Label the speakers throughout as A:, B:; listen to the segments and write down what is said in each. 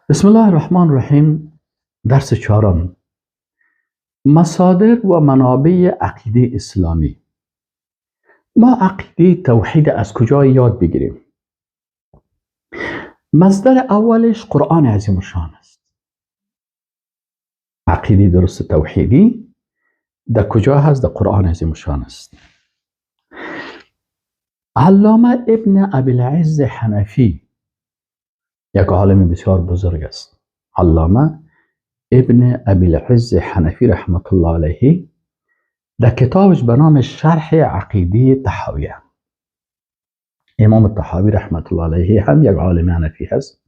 A: بسم الله الرحمن الرحیم. درس چهارم: مصادر و منابع عقیده اسلامی. ما عقیده توحید از کجا یاد بگیریم؟ مصدر اولش قرآن عظیم الشان است. عقیده درست توحیدی در کجا هست؟ در قرآن عظیم الشان است. علامه ابن ابوالعز حنفی یک عالم بسیار بزرگ است. علامه ابن ابوالعز حنفی رحمت الله علیه در کتابش به نام شرح عقیده طحاویه، امام طحاوی رحمت الله علیه هم یک عالم حنفی هست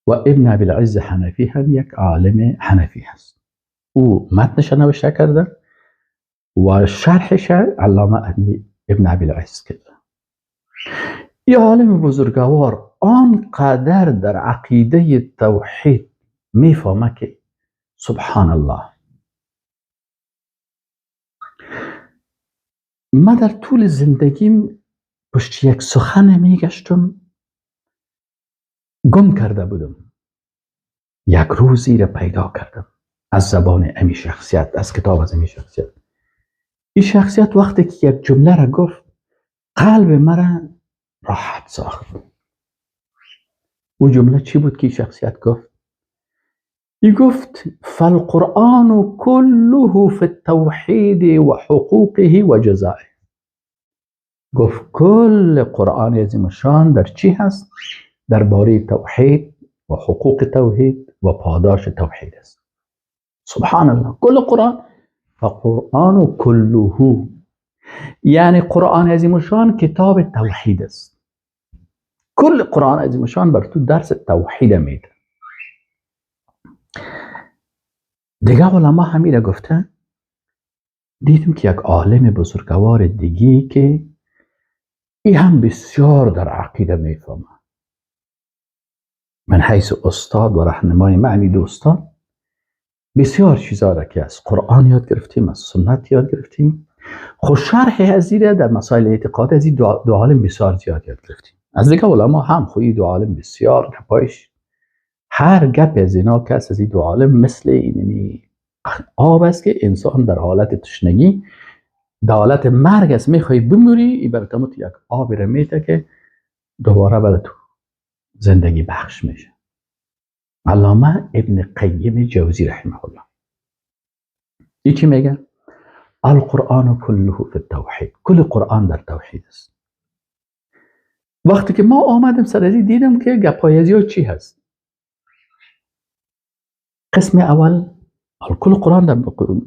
A: و ابن ابوالعز حنفی هم یک عالم حنفی هست. او متنش نوشته کرده و شرحش علامه ابن ابوالعز کرده. این عالم بزرگوار آنقدر در عقیده توحید میفهمه که سبحان الله. من در طول زندگیم پشت یک سخن میگشتم، گم کرده بودم. یک روزی را پیدا کردم از زبان امی شخصیت، از کتاب از امی شخصیت. این شخصیت وقتی که یک جمله را گفت قلب مرا راحت ساخت. او جمله چی بود که این شخصیت گفت؟ ای گفت فالقرآن كله في التوحید و حقوقه و جزائه. گفت کل قرآن عظیم الشان در چی هست؟ درباره توحید و حقوق توحید و پاداش توحید است. سبحان الله. کل قرآن فقرآن كله، یعنی قرآن عظیم الشان کتاب توحید است. کل قرآن عظیم الشان بر تو درس توحید میده. دیگه علما همین گفتن. دیدیم که یک عالم بزرگوار دیگی که این هم بسیار در عقیده میفهمه. من حیث استاد و رهنمای معنی دو استاد بسیار چیزا را که از قرآن یاد گرفتیم، از سنت یاد گرفتیم. خود شرح از این در مسائل اعتقاد از این دو عالم بسیار زیاد یاد گرفتیم. از دیگه علما هم خوی دو عالم بسیار گپایش، هر گپ از اینا کس از این دو عالم مثل اینمی آب است که انسان در حالت تشنگی، در حالت مرگ است میخوای بمیری، این براتموت یک آبی را میده که دوباره برای تو زندگی بخش میشه. علامه ابن قیم جوزی رحمه الله این چی میگه؟ القرآن كله في التوحید، کل قرآن در توحید است. وقتی که ما آمدیم سر ازی دیدم که گپایزی ها چی هست. قسم اول کل قرآن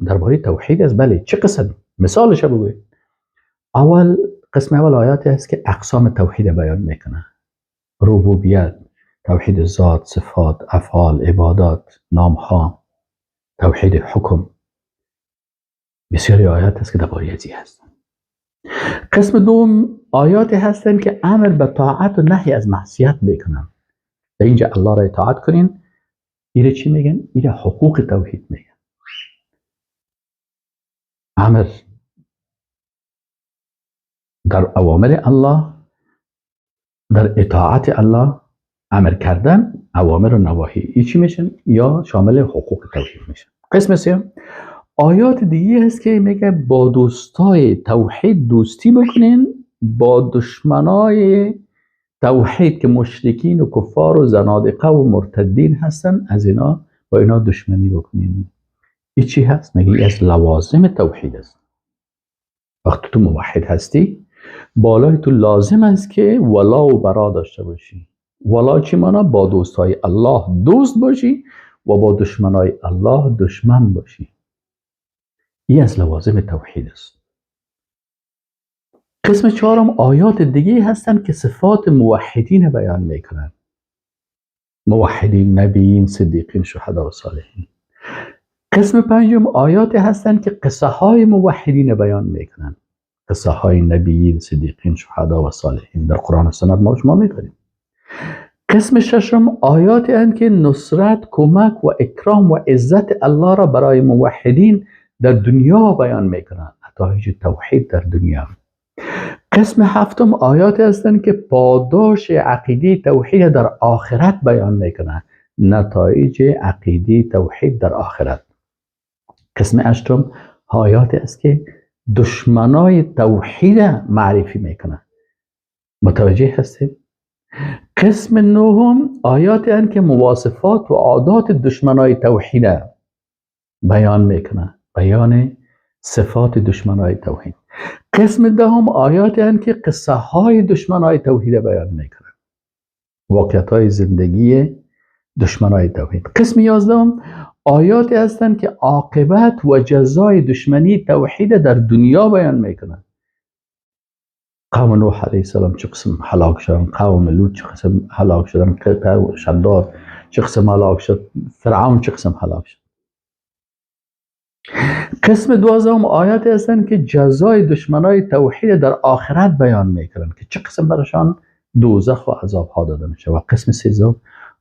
A: درباره توحید است. بله، چه قسم؟ مثالش بگوید. قسم اول آیاتی است که اقسام توحید بیان میکنه: ربوبیت، توحید ذات، صفات، افعال، عبادات، نامها، توحید حکم. بسیاری آیات است که درباره ازی هست. قسم دوم آیاتی هستند که امر به طاعت و نهی از معصیت میکنن. در اینجا الله را اطاعت کنین. ایره چی میگن؟ ایره حقوق توحید میگن. امر در اوامر الله، در اطاعت الله امر کردن، اوامر و نواهی، این چی میشن؟ یا شامل حقوق توحید میشن. قسم سوم آیات دیگه هست که میگه با دوستای توحید دوستی بکنین، با دشمنای توحید که مشرکین و کفار و زنادقه و مرتدین هستن، از اینا با اینا دشمنی بکنین. این چی هست؟ میگه از لوازم توحید است. وقتی تو موحد هستی بالای تو لازم است که ولا و برا داشته باشی. ولا چی مانا؟ با دوستای الله دوست باشی و با دشمنای الله دشمن باشی. این از لوازم توحید است. قسم چهارم آیات دیگه هستن که صفات موحدین بیان میکنن: موحدین، نبیین، صدیقین، شهدا و صالحین. قسم پنجم آیات هستن که قصه های موحدین بیان میکنن: قصه های نبیین، صدیقین، شهدا و صالحین. در قرآن و سنت ما شما میکنیم. قسم ششم آیاتی هستند که نصرت، کمک و اکرام و عزت الله را برای موحدین در دنیا بیان میکنن. نتایج توحید در دنیا. قسم هفتم آیاتی هستند که پاداش عقیده توحید در آخرت بیان میکنه، نتایج عقیده توحید در آخرت. قسم هشتم آیاتی است که دشمنای توحید معرفی میکنه. متوجه هستید؟ قسم نهم آیاتی هستند که مواصفات و عادات دشمنای توحید بیان میکنه، بیان صفات دشمنای توحید. قسم دهم آیاتی هستند که قصه های دشمنای توحید بیان میکنه، واقعیت های زندگی دشمنای توحید. قسم 11 آیاتی هستند که عاقبت و جزای دشمنی توحید در دنیا بیان میکنه. قوم نوح علیه السلام چه قسم هلاک شدن، قوم لوط چه قسم هلاک شدن، شداد چه قسم هلاک شد، فرعون چه قسم هلاک شد. قسم 12 آیاتی هستند که جزای دشمنای توحید در آخرت بیان میکنن که چه قسم برشان دوزخ و عذاب ها داده میشه. و قسم 13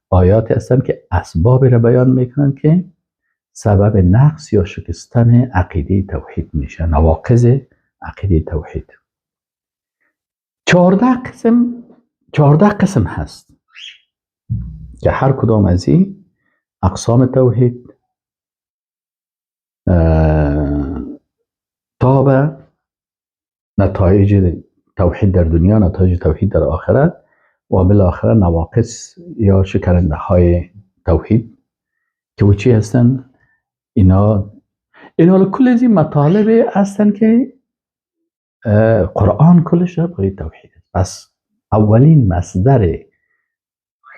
A: آیاتی هستند که اسبابی را بیان میکنن که سبب نقص یا شکستن عقیده توحید میشه، نواقض عقیده توحید. 14 قسم هست که هر کدام از این اقسام توحید تا به نتایج توحید در دنیا، نتایج توحید در آخرت و بالاخره نواقص یا شکننده های توحید که و چی هستن. اینا کل از این مطالب هستن که قرآن کلش برای توحید است. پس اولین مصدر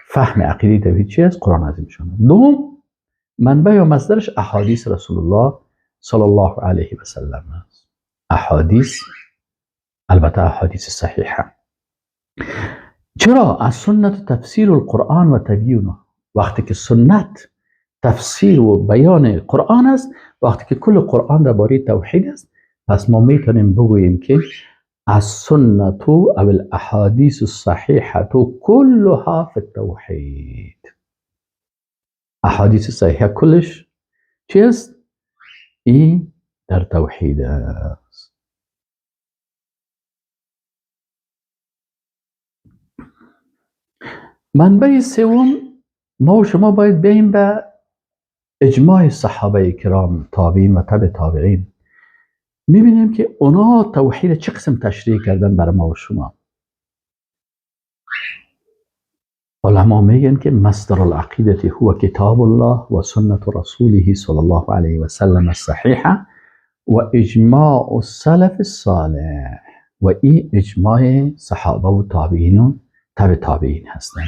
A: فهم عقیده توحید چی است؟ قرآن عظیم شما. دوم منبع و مصدرش احادیث رسول الله صلی الله علیه و سلم است. احادیث، البته احادیث صحیحه. چرا؟ از سنت تفسیر القرآن و تبیینه. وقتی که سنت تفسیر و بیان قرآن است، وقتی که کل قرآن درباره توحید است، پس ما میتونیم بگوییم که السنة او الاحادیث الصحیحه كلها فی التوحید. احادیث صحیحه کلش چی است؟ این در توحید است. منبع سوم ما و شما باید بریم به اجماع صحابه کرام، تابعین و تبع تابعین. میبینیم که اونا توحید چه قسم تشریح کردن برای ما و شما. علما میگن که مصدر العقیده هو کتاب الله و سنت رسوله صلی الله علیه و سلم الصحیحه و اجماع السلف الصالح. و این اجماع صحابه و تابعین و تبع تابعین هستند.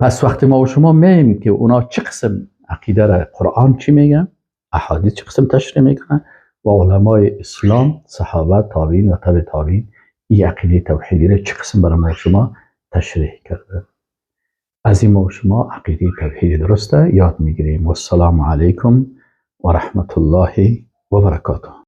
A: پس وقتی ما و شما میگیم که اونا چه قسم عقیده را قرآن چی میگن، احادیث چه قسم تشریح میکنن، و علمای اسلام، صحابه، تابعین و تبع تابعین این عقیده توحیدی را چه قسم برای ما و شما تشریح کرده. از این ما و شما عقیده توحید درسته یاد میگیریم. و السلام علیکم و رحمت الله و برکاته.